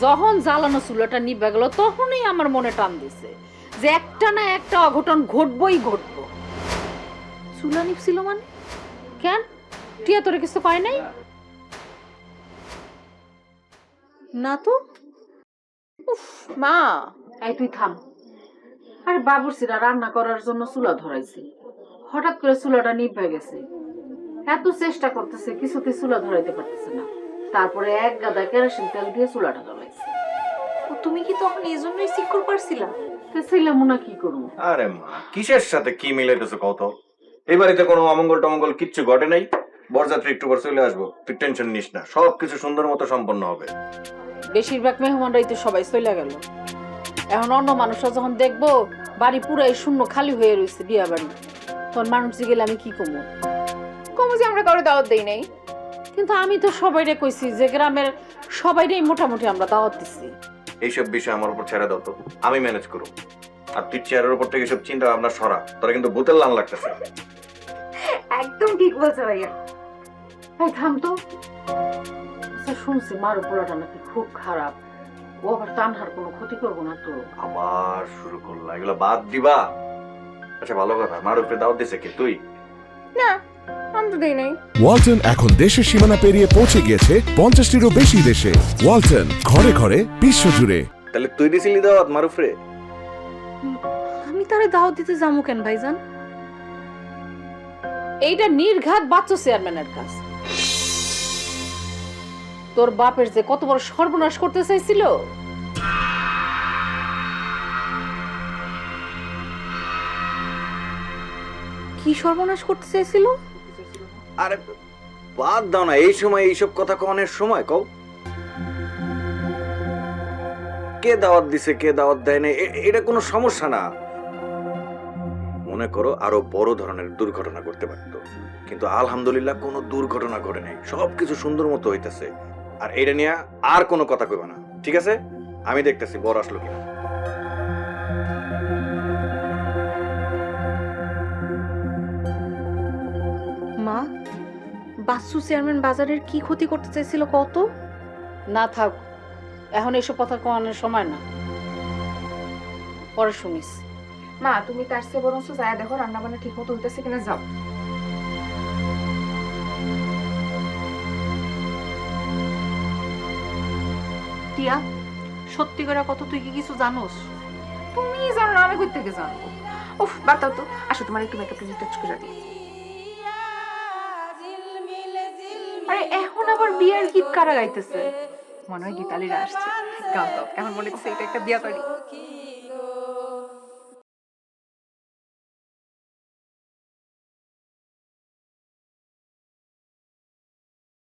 যখন জ্বালানো চুলাটা নিভে গেল তখনই আমার মনে টান দিছে যে একটা না একটা অঘটন ঘটবই ঘটবো। চুলা নিভছিল মানে? কেন, টিয়া তোরে কিছু পায় নাই? না তো। উফ মা, এই তুই থাম। আরে বাবুর্চিরা রান্না করার জন্য চুলা ধরাইছে, হঠাৎ করে চুলাটা নিভে গেছে। এত চেষ্টা করতেছে, কিছুতে চুলা ধরাইতে পারতেছে না। তারপরে এক গাদা কেরোসিন তেল দিয়ে চুলাটা জ্বলাইছে। ও তুমি কি তখন এই জন্যই সিকিউর পারছিলা? তো ছেলে মুনা কি করবো? আরে মা, কিসের সাথে কি মিলাইতেছো কত? এই বাড়িতে কোনো অমঙ্গল টমঙ্গল কিচ্ছু ঘটে নাই। বরযাত্রী একটু পর চলে আসবো, তুই টেনশন নিস না, সবকিছু সুন্দর মতো সম্পন্ন হবে। বেশিরভাগ মেহমানরাই তো সবাই চলে গেল। এখন অন্য মানুষরা যখন দেখবো বাড়ি পুরাই শূন্য খালি হয়ে রয়েছে, বিয়া বাড়ি, তখন মানুষ গেলে আমি কি কমু? কমু যে আমরা কারো দাওয়াত দেই নাই। কিন্তু আমি তো সবাইরে কইছি যে গ্রামের সবাইরেই মোটামুটি আমরা দাওয়াত দিচ্ছি। এইসব বিষয় আমার উপর ছেড়ে দাও তো, আমি ম্যানেজ করব। আর তুই চেয়ারের উপর থেকে সব চিন্তা ভাবনা সরা, তোরা কিন্তু ভূতের লাল লাগতেছে। একদম ঠিক বলছো ভাইয়া। এই থাম তো। আচ্ছা, শুনছি মার পোলাটা নাকি খুব খারাপ, ও আবার তানহার কোনো ক্ষতি করবো না তো? আবার শুরু করলা, এগুলো বাদ দিবা? আচ্ছা ভালো কথা, মার উপরে দাওয়াত দিছে কি তুই? না, আমি তো দেই নাই। ওয়ালটন এখন দেশের সীমানা পেরিয়ে পৌঁছে গিয়েছে 50টিরও বেশি দেশে। ওয়ালটন, ঘরে ঘরে বিশ্বজুড়ে। তাহলে তুই দিছিলি দাওয়াত মার উপরে? আমি তারে দাওয়াত দিতে যাবো কেন ভাইজান? এইটা নির্ঘাত বাচ্চা চেয়ারম্যানের কাজ। তোর বাপের যে কত বড় সর্বনাশ করতে চাইছিল। কি সর্বনাশ করতে চাইছিল? আরে বাদ দাও না, এই সময় এইসব কথা কনের সময় কও। কে দাওয়াত দিছে কে দাওয়াত দেয় না এটা কোনো সমস্যা না। মনে করো আরো বড় ধরনের দুর্ঘটনা ঘটতে পারত, কিন্তু আলহামদুলিল্লাহ কোনো দুর্ঘটনা ঘটে নাই, সবকিছু সুন্দর মতো হইতেছে। আর এটা নিয়ে আর কোনো কথা কইবা না, ঠিক আছে? আমি দেখতেছি বড় আসলো কিনা। মা, বাসু চেয়ারম্যান বাজারের কি ক্ষতি করতে চাইছিল কত? না থাক, এখন এসব কথা কোয়ানোর সময় না, পরে শুনিস। মা তুমি তার চেয়ে বরং যায় দেখো রান্না বান্না ঠিক মতো হইতেছে কিনা, যাও। টিয়া, সত্যি করে কত, তুই কি কিছু জানোস? তুমি জানো না, আমি কই থেকে জানবো? উফ বাতাও তো, আসো তোমার একটু মেকআপ টাচ করে দিই। আরে এখন আবার বিয়ের গীত কারা গাইতেছে? মনে হয় গীতালিরা আসছে। গান দাও, এখন মনে হচ্ছে এটা একটা বিয়া বাড়ি।